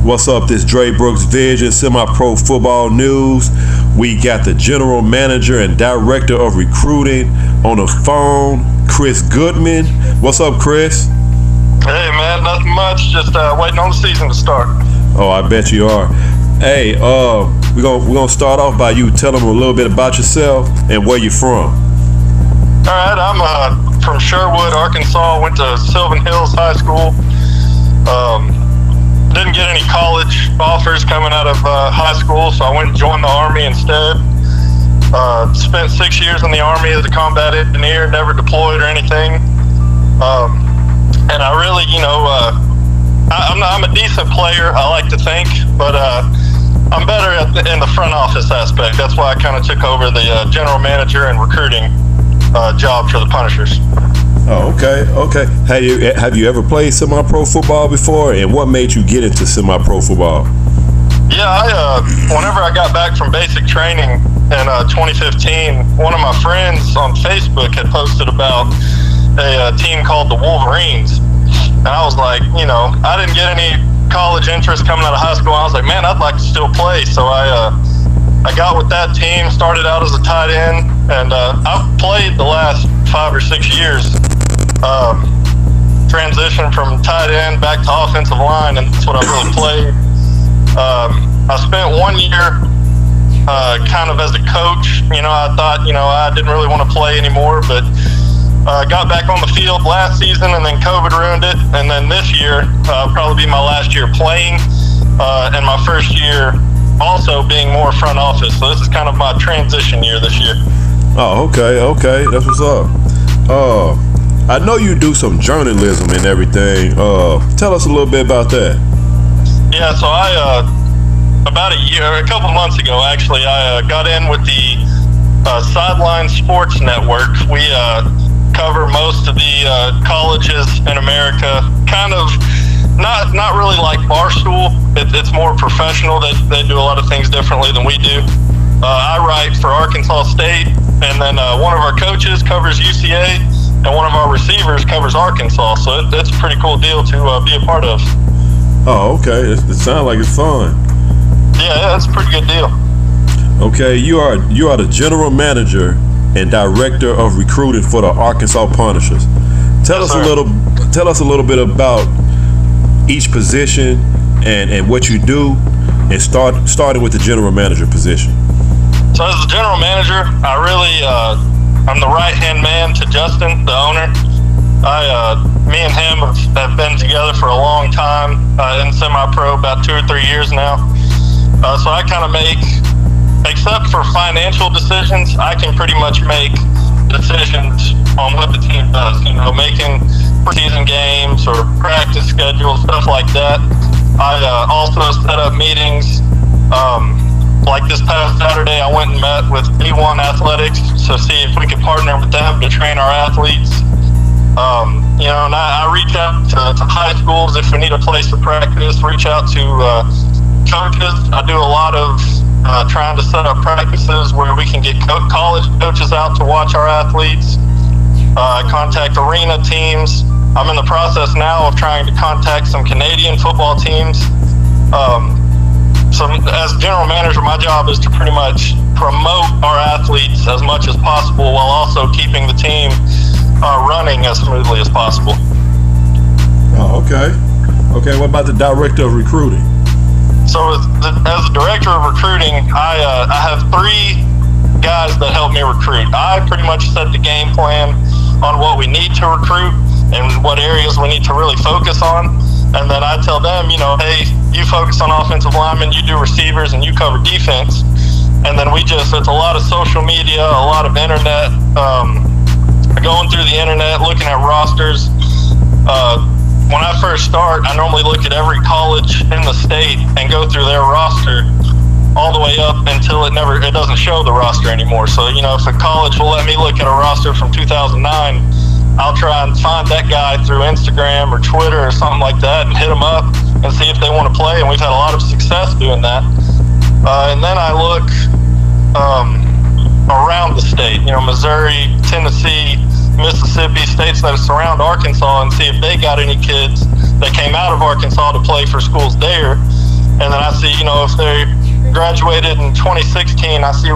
What's up? This Dre Brooks Vision, Semi-Pro Football News. We got the General Manager and Director of Recruiting on the phone, Chris Goodman. What's up, Chris? Hey, man, nothing much. Just waiting on the season to start. Oh, I bet you are. Hey, we're gonna start off by you telling them a little bit about yourself and where you're from. All right, I'm from Sherwood, Arkansas. Went to Sylvan Hills High School. Didn't get any college offers coming out of high school, so I went and joined the Army instead. Spent 6 years in the Army as a combat engineer, never deployed or anything. And I really, I'm a decent player, I like to think, but I'm better in the front office aspect. That's why I kind of took over the general manager and recruiting job for the Punishers. Oh, okay. Have you ever played semi-pro football before, and what made you get into semi-pro football? Yeah, whenever I got back from basic training in 2015, one of my friends on Facebook had posted about a team called the Wolverines, and I was like, I didn't get any college interest coming out of high school. I was like, man, I'd like to still play, so I got with that team, started out as a tight end, and I've played the last 5 or 6 years. Transitioned from tight end back to offensive line, and that's what I really played. I spent 1 year kind of as a coach. I thought, I didn't really want to play anymore, but got back on the field last season, and then COVID ruined it. And then this year, probably be my last year playing, and my first year also being more front office. So this is kind of my transition year this year. Oh, okay. That's what's up. I know you do some journalism and everything. Tell us a little bit about that. Yeah, so I about a couple months ago, actually, I got in with the Sideline Sports Network. We cover most of the colleges in America. Kind of not really like Barstool. It's more professional. They do a lot of things differently than we do. I write for Arkansas State, and then one of our coaches covers UCA, and one of our receivers covers Arkansas. So it's a pretty cool deal to be a part of. Oh, okay. It sounds like it's fun. Yeah, it's a pretty good deal. Okay, you are the general manager and director of recruiting for the Arkansas Punishers. Tell us a little bit about each position and what you do, and starting with the general manager position. So as the general manager, I'm the right-hand man to Justin, the owner. Me and him have been together for a long time in semi-pro, about 2 or 3 years now. So I kind of make, except for financial decisions, I can pretty much make decisions on what the team does. Making preseason games or practice schedules, stuff like that. I also set up meetings. Like this past Saturday, I went and met with D1 Athletics to see if we could partner with them to train our athletes. And I reach out to high schools if we need a place to practice, reach out to coaches. I do a lot of trying to set up practices where we can get college coaches out to watch our athletes. I contact arena teams. I'm in the process now of trying to contact some Canadian football teams. So as general manager, my job is to pretty much promote our athletes as much as possible while also keeping the team running as smoothly as possible. Oh, okay. Okay, what about the director of recruiting? So as the director of recruiting, I have 3 guys that help me recruit. I pretty much set the game plan on what we need to recruit and what areas we need to really focus on. And then I tell them, hey, you focus on offensive linemen, you do receivers, and you cover defense. And then it's a lot of social media, a lot of internet, going through the internet, looking at rosters. When I first start, I normally look at every college in the state and go through their roster all the way up until it doesn't show the roster anymore. So, if a college will let me look at a roster from 2009, I'll try and find that guy through Instagram or Twitter or something like that and hit them up and see if they want to play. And we've had a lot of success doing that. And then I look around the state, Missouri, Tennessee, Mississippi, states that surround Arkansas, and see if they got any kids that came out of Arkansas to play for schools there. and then I see, if they graduated in 2016, I see,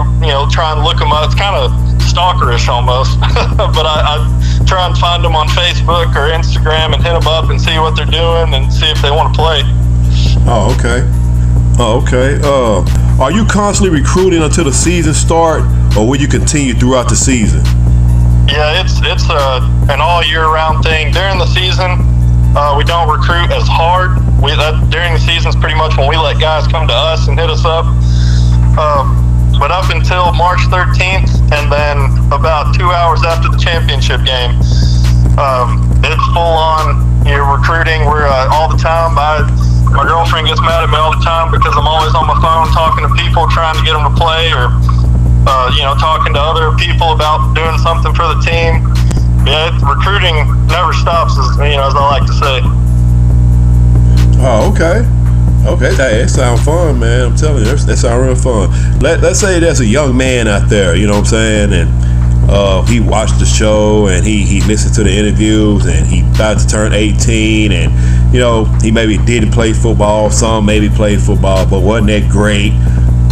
try and look them up. It's kind of stalkerish almost, but I try and find them on Facebook or Instagram and hit them up and see what they're doing and see if they want to play. Oh, okay. Are you constantly recruiting until the season start, or will you continue throughout the season? Yeah, it's an all year round thing. During the season, we don't recruit as hard. During the season is pretty much when we let guys come to us and hit us up. But up until March 13th, and then about 2 hours after the championship game, it's full on. You're recruiting. We're all the time. My girlfriend gets mad at me all the time because I'm always on my phone talking to people, trying to get them to play, or talking to other people about doing something for the team. Yeah, recruiting never stops, as I like to say. Oh, okay. Hey, that sounds fun, man. I'm telling you, that sounds real fun. Let's say there's a young man out there, you know what I'm saying, and he watched the show and he listened to the interviews and he about to turn 18, and he maybe didn't play football. Some maybe played football, but wasn't that great.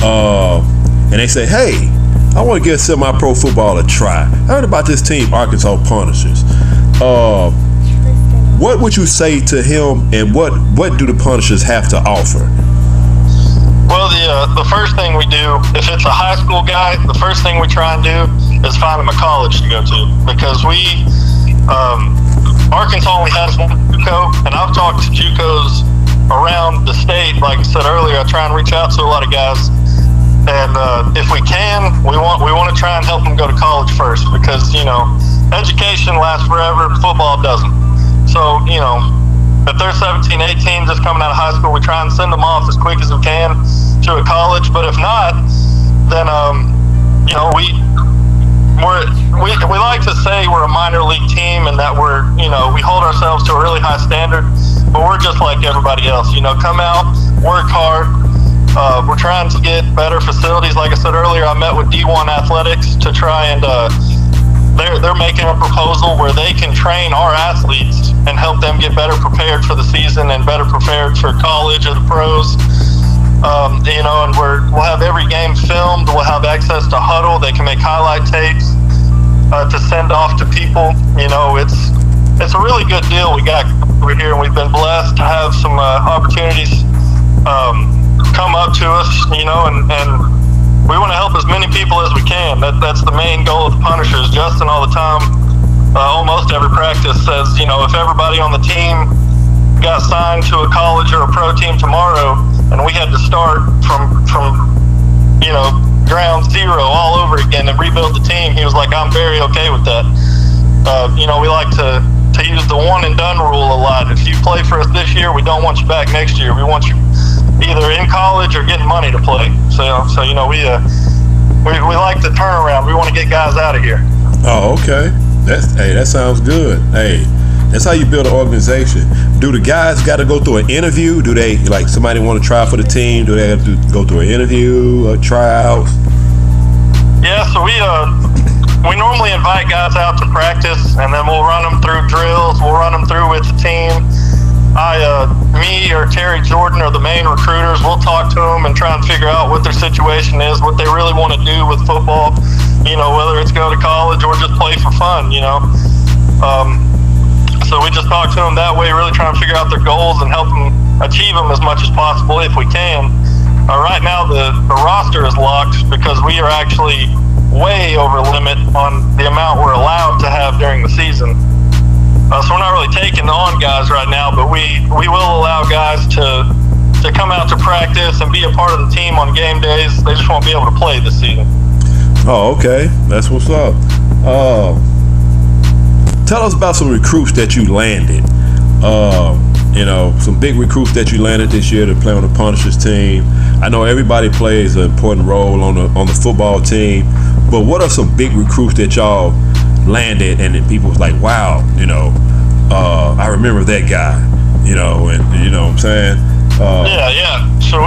And they say, hey, I want to give semi-pro football a try. I heard about this team, Arkansas Punishers. What would you say to him, and what do the Punishers have to offer? Well, the first thing we do, if it's a high school guy, the first thing we try and do is find him a college to go to, because Arkansas only has one JUCO, and I've talked to JUCOs around the state. Like I said earlier, I try and reach out to a lot of guys, and if we can, we want to try and help them go to college first, because education lasts forever, football doesn't. So, if they're 17, 18, just coming out of high school, we try and send them off as quick as we can to a college. But if not, then, we like to say we're a minor league team, and that we hold ourselves to a really high standard, but we're just like everybody else. Come out, work hard. We're trying to get better facilities. Like I said earlier, I met with D1 Athletics to try and they're making a proposal where they can train our athletes and help them get better prepared for the season and better prepared for college or the pros. And we'll have every game filmed. We'll have access to Huddle. They can make highlight tapes to send off to people. It's a really good deal we got over here, and we've been blessed to have some opportunities come up to us, and we want to help as many people as we can. That's the main goal of the Punishers. Justin all the time, almost every practice says, if everybody on the team got signed to a college or a pro team tomorrow, and we had to start from ground zero all over again and rebuild the team, he was like, I'm very okay with that. We like to use the one and done rule a lot. If you play for us this year, we don't want you back next year. We want you either in college or getting money to play. So we like the turnaround. We want to get guys out of here. Oh, okay. That sounds good. Hey, that's how you build an organization. Do the guys got to go through an interview? Do they, like, somebody want to try for the team? Do they have to go through an interview, tryouts? Yeah, so we normally invite guys out to practice, and then we'll run them through drills. We'll run them through with the team. Me or Terry Jordan are the main recruiters. We'll talk to them and try and figure out what their situation is, what they really want to do with football, whether it's go to college or just play for fun, So we just talk to them that way, really try and figure out their goals and help them achieve them as much as possible if we can. Right now, the roster is locked because we are actually way over limit on the amount we're allowed to have during the season. So we're not really taking on guys right now, but we will allow guys to come out to practice and be a part of the team on game days. They just won't be able to play this season. Oh, okay. That's what's up. Tell us about some recruits that you landed. Some big recruits that you landed this year to play on the Punishers team. I know everybody plays an important role on the football team, but what are some big recruits that y'all landed and then people was like, wow, I remember that guy, and you know what I'm saying? Yeah. So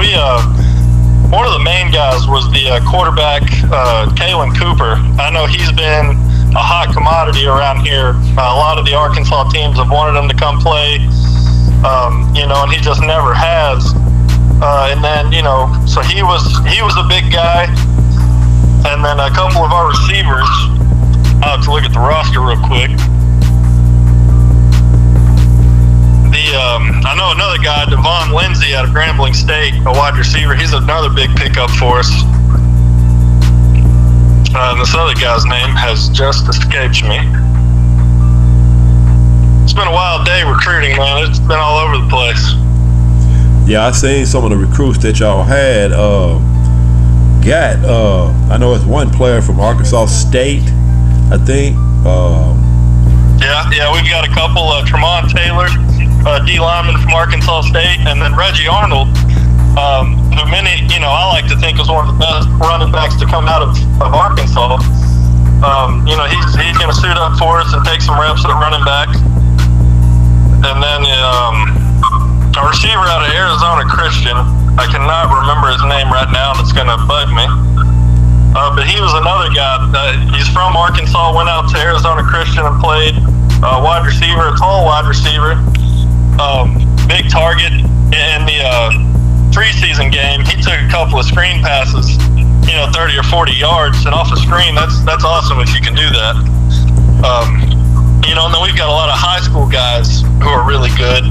one of the main guys was the quarterback, Kailyn Cooper. I know he's been a hot commodity around here. A lot of the Arkansas teams have wanted him to come play, and he just never has. And so he was a big guy, and then a couple of our receivers. I'll have to look at the roster real quick. I know another guy, Devon Lindsay out of Grambling State, a wide receiver. He's another big pickup for us. And this other guy's name has just escaped me. It's been a wild day recruiting, man. It's been all over the place. Yeah, I seen some of the recruits that y'all had. I know it's one player from Arkansas State, I think. Yeah, we've got a couple. Tremont Taylor, D lineman from Arkansas State, and then Reggie Arnold, who many, I like to think is one of the best running backs to come out of Arkansas. He's going to suit up for us and take some reps at running back. And then a receiver out of Arizona Christian, I cannot remember his name right now, and it's going to bug me. But he was another guy. He's from Arkansas, went out to Arizona Christian and played wide receiver, a tall wide receiver, big target. In the preseason game, he took a couple of screen passes, 30 or 40 yards, and off a screen, that's awesome if you can do that. And then we've got a lot of high school guys who are really good.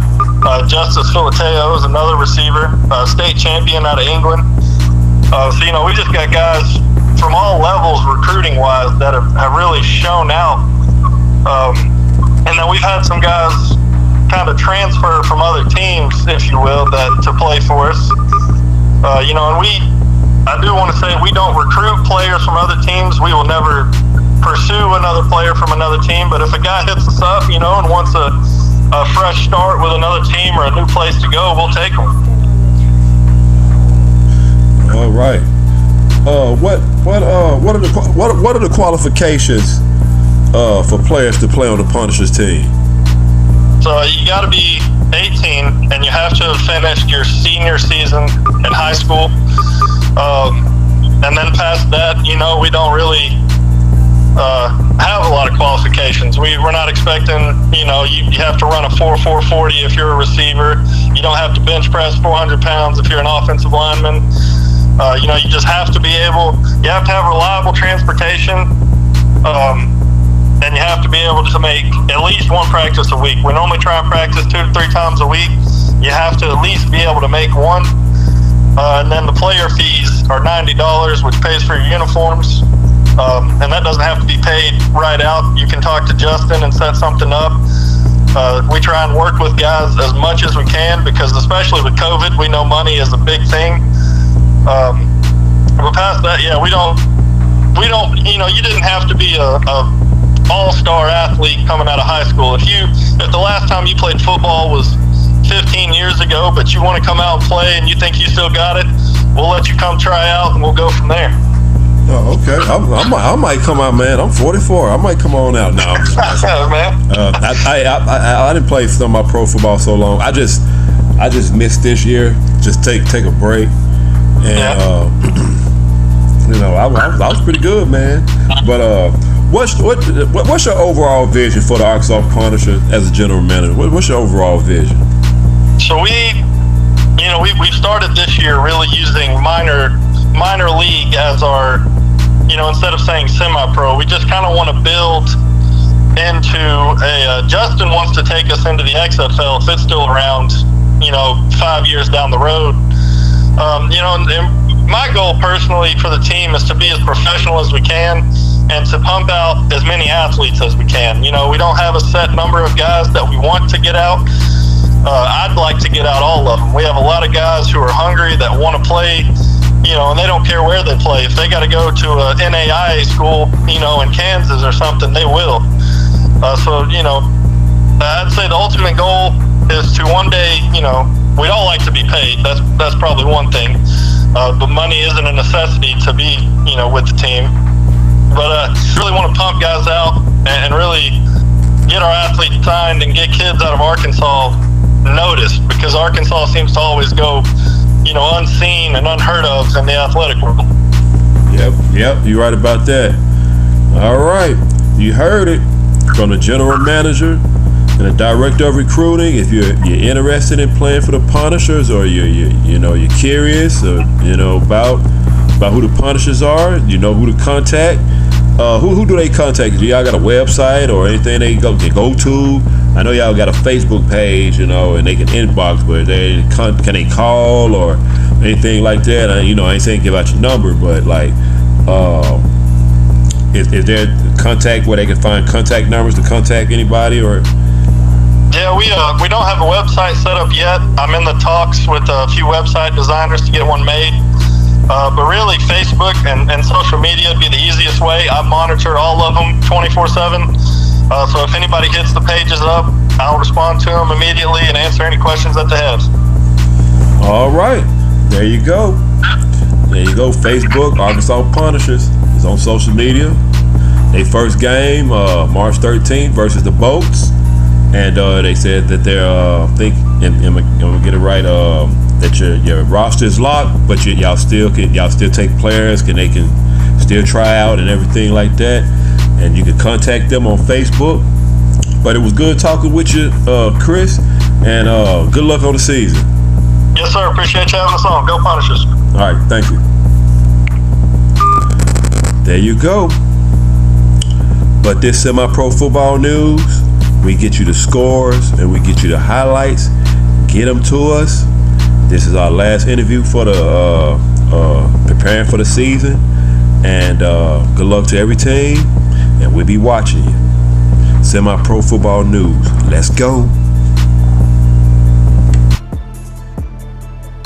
Justice Filateo is another receiver, state champion out of England. We just got guys from all levels recruiting-wise that have really shown out. And then we've had some guys kind of transfer from other teams, if you will, to play for us. And I do want to say we don't recruit players from other teams. We will never pursue another player from another team. But if a guy hits us up, and wants a fresh start with another team or a new place to go, we'll take them. All right. What are the qualifications for players to play on the Punishers team? So you got to be 18, and you have to have finished your senior season in high school. And then past that, we don't really have a lot of qualifications. We're not expecting, you have to run a 4.40 if you're a receiver. You don't have to bench press 400 pounds if you're an offensive lineman. You just have to you have to have reliable transportation, and you have to be able to make at least one practice a week. We normally try and practice 2 to 3 times a week. You have to at least be able to make one. And then the player fees are $90, which pays for your uniforms. And that doesn't have to be paid right out. You can talk to Justin and set something up. We try and work with guys as much as we can, because especially with COVID, we know money is a big thing. But past that, we don't, you didn't have to be a all-star athlete coming out of high school. If the last time you played football was 15 years ago, but you want to come out and play and you think you still got it, we'll let you come try out and we'll go from there. Oh, okay. I might come out, man. I'm 44. I might come on out now. Man. I didn't play some of my pro football so long. I just missed this year. Just take a break, and I was pretty good, man. But what's your overall vision for the Arkansas Punishers as a general manager? What's your overall vision? So we've started this year really using minor league as our, instead of saying semi-pro, we just kind of want to build into Justin wants to take us into the XFL if it's still around, 5 years down the road. And my goal personally for the team is to be as professional as we can and to pump out as many athletes as we can. We don't have a set number of guys that we want to get out. I'd like to get out all of them. We have a lot of guys who are hungry that want to play, and they don't care where they play. If they got to go to a NAIA school, in Kansas or something, they will. I'd say the ultimate goal is to one day, we'd all like to be paid. That's probably one thing. But money isn't a necessity to be, with the team. But really want to pump guys out and really get our athletes signed and get kids out of Arkansas noticed, because Arkansas seems to always go, unseen and unheard of in the athletic world. Yep, you're right about that. All right, you heard it from the general manager and a director of recruiting. If you're interested in playing for the Punishers, or you're curious, or about who the Punishers are, who to contact. Who do they contact? Do y'all got a website or anything they go to? I know y'all got a Facebook page, and they can inbox, but can they call or anything like that? I ain't saying give out your number, but like, is there contact where they can find contact numbers to contact anybody? Or yeah, we don't have a website set up yet. I'm in the talks with a few website designers to get one made. But really, Facebook and social media would be the easiest way. I monitor all of them 24/7. So if anybody hits the pages up, I'll respond to them immediately and answer any questions that they have. All right, there you go. Facebook, Arkansas Punishers is on social media. They first game March 13th versus the Bolts, and they said that they're I'm gonna get it right. That your roster is locked, but y'all still take players, they can still try out and everything like that, and you can contact them on Facebook. But it was good talking with you, Chris, and good luck on the season. Yes, sir. Appreciate you having us on. Go Punishers. All right, thank you. There you go. But this Semi-Pro football news, we get you the scores and we get you the highlights. Get them to us. This is our last interview for the preparing for the season, and good luck to every team, and we'll be watching you. Semi-Pro football news. Let's go.